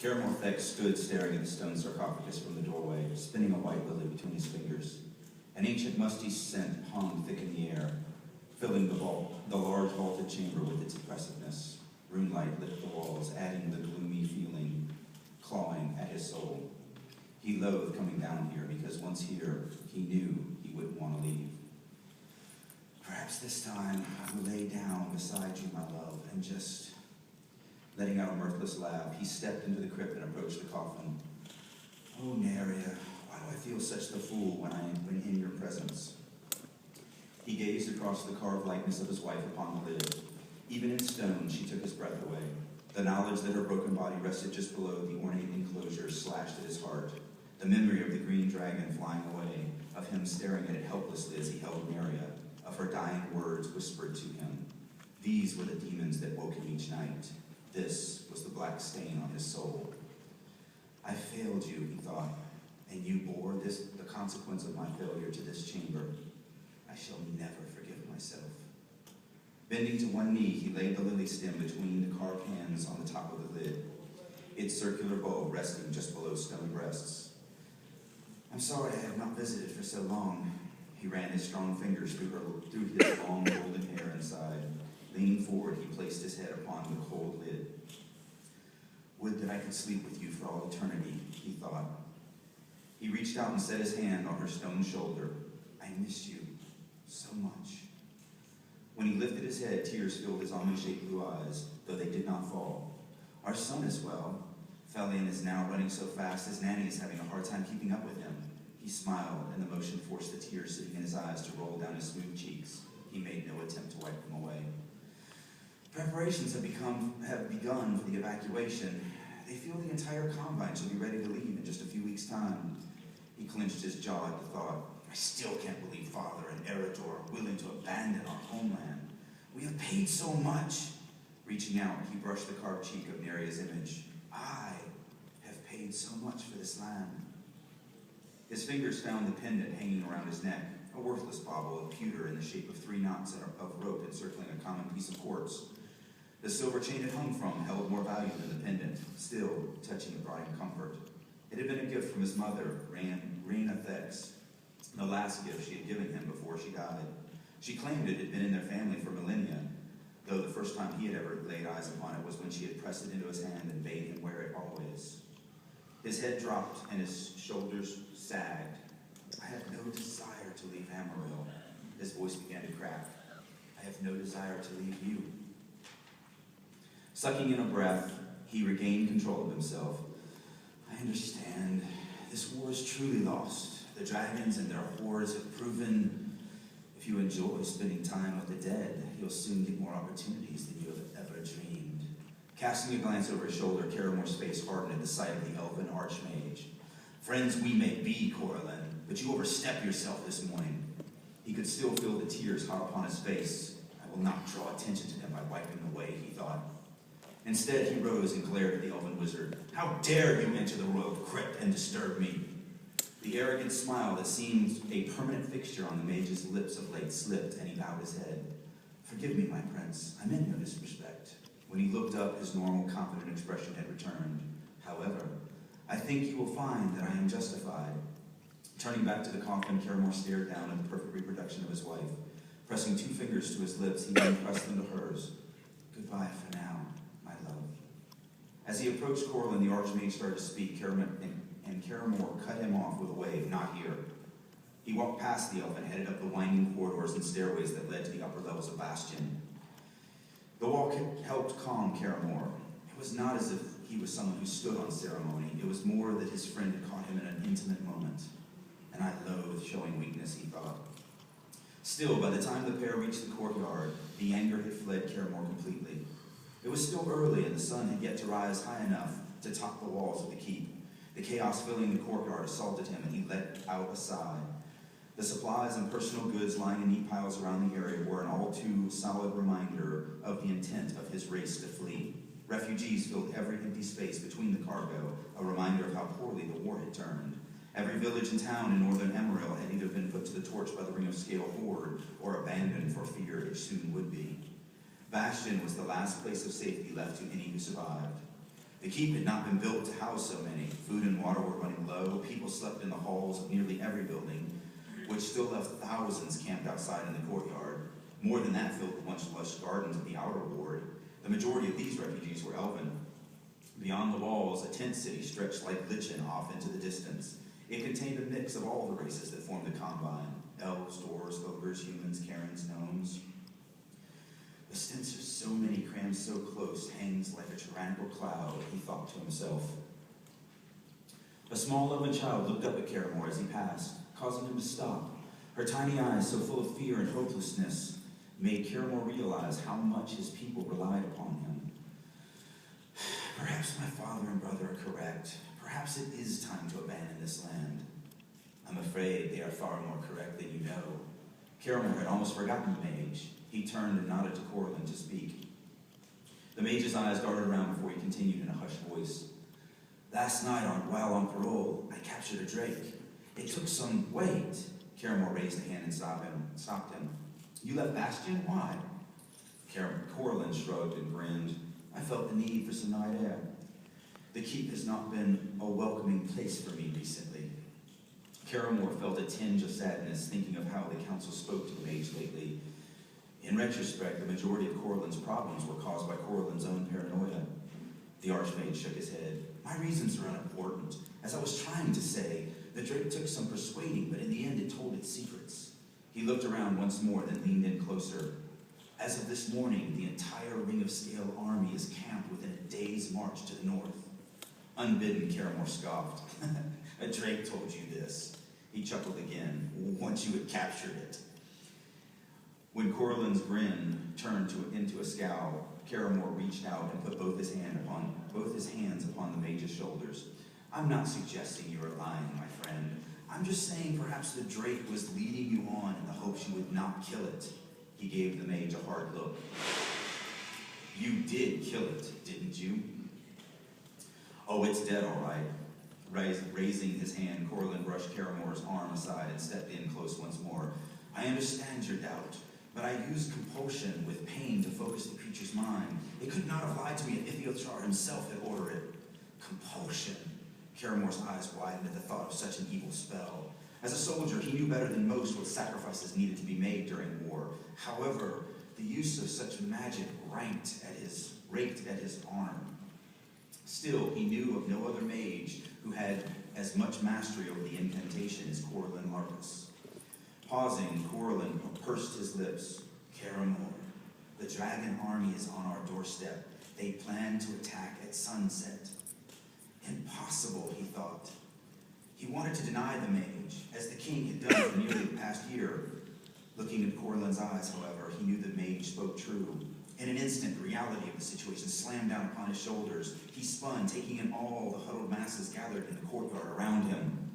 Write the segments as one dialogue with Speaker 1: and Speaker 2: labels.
Speaker 1: Caramorthex stood staring at the stone sarcophagus from the doorway, spinning a white lily between his fingers. An ancient musty scent hung thick in the air, filling the large vaulted chamber with its oppressiveness. Runelight lit the walls, adding the gloomy feeling, clawing at his soul. He loathed coming down here because once here, he knew he wouldn't want to leave. Perhaps this time I will lay down beside you, my love, and just... Letting out a mirthless laugh, he stepped into the crypt and approached the coffin. Oh, Neria, why do I feel such the fool when in your presence? He gazed across the carved likeness of his wife upon the lid. Even in stone, she took his breath away. The knowledge that her broken body rested just below the ornate enclosure slashed at his heart. The memory of the green dragon flying away, of him staring at it helplessly as he held Neria, of her dying words whispered to him. These were the demons that woke him each night. This was the black stain on his soul. I failed you, he thought, and you bore the consequence of my failure to this chamber. I shall never forgive myself. Bending to one knee, he laid the lily stem between the carved hands on the top of the lid, its circular bow resting just below stone breasts. I'm sorry I have not visited for so long. He ran his strong fingers through his long golden hair and sighed. Leaning forward, he placed his head upon the cold lid. Would that I could sleep with you for all eternity, he thought. He reached out and set his hand on her stone shoulder. I miss you so much. When he lifted his head, tears filled his almond-shaped blue eyes, though they did not fall. Our son is well. Felian is now running so fast his nanny is having a hard time keeping up with him. He smiled, and the motion forced the tears sitting in his eyes to roll down his smooth cheeks. He made no attempt to wipe them away. Preparations have begun for the evacuation. They feel the entire combine should be ready to leave in just a few weeks' time. He clenched his jaw at the thought. I still can't believe Father and Eredor are willing to abandon our homeland. We have paid so much. Reaching out, he brushed the carved cheek of Neria's image. I have paid so much for this land. His fingers found the pendant hanging around his neck, a worthless bauble of pewter in the shape of 3 knots of rope encircling a common piece of quartz. The silver chain it hung from held more value than the pendant. Still, touching it brought him comfort. It had been a gift from his mother, Raina Thex, the last gift she had given him before she died. She claimed it had been in their family for millennia, though the first time he had ever laid eyes upon it was when she had pressed it into his hand and bade him wear it always. His head dropped and his shoulders sagged. I have no desire to leave Amarillo. His voice began to crack. I have no desire to leave you. Sucking in a breath, he regained control of himself. I understand. This war is truly lost. The dragons and their hordes have proven if you enjoy spending time with the dead, you'll soon get more opportunities than you have ever dreamed. Casting a glance over his shoulder, Caramore's face hardened at the sight of the elven archmage. Friends we may be, Coralyn, but you overstepped yourself this morning. He could still feel the tears hot upon his face. I will not draw attention to them by wiping them away, he thought. Instead, he rose and glared at the elven wizard. How dare you enter the royal crypt and disturb me? The arrogant smile that seemed a permanent fixture on the mage's lips of late slipped, and he bowed his head. Forgive me, my prince. I meant no disrespect. When he looked up, his normal, confident expression had returned. However, I think you will find that I am justified. Turning back to the coffin, Caramore stared down at the perfect reproduction of his wife. Pressing 2 fingers to his lips, he then pressed them to hers. Goodbye for now, my love. As he approached Coralyn, the archmage started to speak, and Caramore cut him off with a wave, not here. He walked past the elf and headed up the winding corridors and stairways that led to the upper levels of Bastion. The walk helped calm Caramore. It was not as if he was someone who stood on ceremony. It was more that his friend had caught him in an intimate moment. And I loathed showing weakness, he thought. Still, by the time the pair reached the courtyard, the anger had fled Caramore completely. It was still early, and the sun had yet to rise high enough to top the walls of the keep. The chaos filling the courtyard assaulted him, and he let out a sigh. The supplies and personal goods lying in neat piles around the area were an all too solid reminder of the intent of his race to flee. Refugees filled every empty space between the cargo, a reminder of how poorly the war had turned. Every village and town in northern Amarillo had either been put to the torch by the Ring of Scale horde or abandoned for fear it soon would be. Bastion was the last place of safety left to any who survived. The keep had not been built to house so many. Food and water were running low. People slept in the halls of nearly every building, which still left thousands camped outside in the courtyard. More than that filled the once lush gardens of the outer ward. The majority of these refugees were elven. Beyond the walls, a tent city stretched like lichen off into the distance. It contained a mix of all the races that formed the Combine: elves, dwarves, ogres, humans, Karens, gnomes. The stench of so many crammed so close hangs like a tyrannical cloud, he thought to himself. A small elven child looked up at Caramore as he passed, causing him to stop. Her tiny eyes, so full of fear and hopelessness, made Caramore realize how much his people relied upon him. Perhaps my father and brother are correct. Perhaps it is time to abandon this land. I'm afraid they are far more correct than you know. Caramore had almost forgotten the mage. He turned and nodded to Corlin to speak. The mage's eyes darted around before he continued in a hushed voice. Last night, while on parole, I captured a drake. It took some weight. Caramore raised a hand and stopped him. You left Bastion? Why? Corlin shrugged and grinned. I felt the need for some night air. The keep has not been a welcoming place for me recently. Caramore felt a tinge of sadness thinking of how the council spoke to the mage lately. In retrospect, the majority of Corlin's problems were caused by Corlin's own paranoia. The Archmage shook his head. My reasons are unimportant. As I was trying to say, the drake took some persuading, but in the end it told its secrets. He looked around once more, then leaned in closer. As of this morning, the entire Ring of Scale army is camped within a day's march to the north. Unbidden, Caramore scoffed. A drake told you this. He chuckled again, once you had captured it. When Corlin's grin turned into a scowl, Caramore reached out and put both his hands upon the mage's shoulders. I'm not suggesting you are lying, my friend. I'm just saying perhaps the drake was leading you on in the hopes you would not kill it. He gave the mage a hard look. You did kill it, didn't you? Oh, it's dead, all right. Raising his hand, Corlin brushed Caramore's arm aside and stepped in close once more. I understand your doubt, but I used compulsion with pain to focus the creature's mind. It could not have lied to me if Ithiochar himself had ordered it. Compulsion. Caramore's eyes widened at the thought of such an evil spell. As a soldier, he knew better than most what sacrifices needed to be made during war. However, the use of such magic raked at his arm. Still, he knew of no other mage who had as much mastery over the incantation as Corlin Larkus. Pausing, Corlin pursed his lips. Caramore, the dragon army is on our doorstep. They plan to attack at sunset. Impossible, he thought. He wanted to deny the mage, as the king had done for nearly the past year. Looking at Corlin's eyes, however, he knew the mage spoke true. In an instant, the reality of the situation slammed down upon his shoulders. He spun, taking in all the huddled masses gathered in the courtyard around him.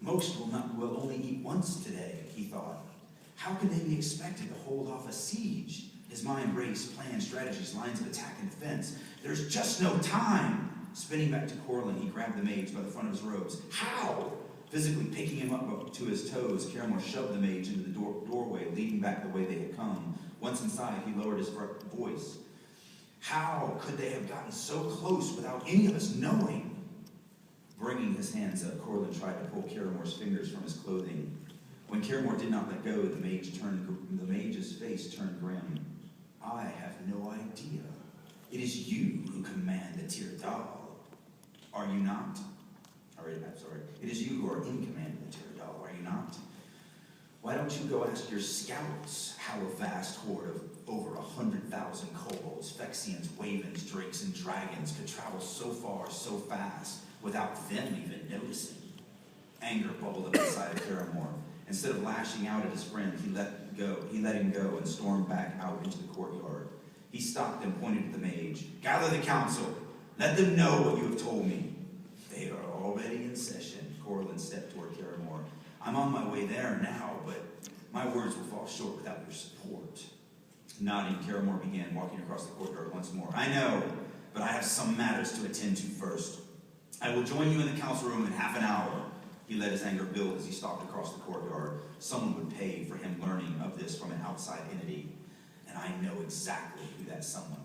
Speaker 1: Most will only eat once today, he thought. How could they be expected to hold off a siege? His mind raced, planned strategies, lines of attack and defense. There's just no time! Spinning back to Corlin, he grabbed the mage by the front of his robes. How? Physically picking him up to his toes, Caramore shoved the mage into the doorway, leading back the way they had come. Once inside, he lowered his voice. How could they have gotten so close without any of us knowing? Bringing his hands up, Corlin tried to pull Caramore's fingers from his clothing. When Caramore did not let go, the mage's face turned grim. I have no idea. It is you who command the Teir. Are you not? It is you who are in command of the Teir, are you not? Why don't you go ask your scouts how a vast horde of over 100,000 kobolds, Phyrexians, wavens, drakes, and dragons could travel so far, so fast, without them even noticing? Anger bubbled up inside of Caramore. Instead of lashing out at his friend, he let him go and stormed back out into the courtyard. He stopped and pointed at the mage. Gather the council. Let them know what you have told me. They are already in session. Corlin stepped toward Caramore. I'm on my way there now, but my words will fall short without your support. Nodding, Caramore began walking across the courtyard once more. I know, but I have some matters to attend to first. I will join you in the council room in half an hour. He let his anger build as he stalked across the courtyard. Someone would pay for him learning of this from an outside entity. And I know exactly who that someone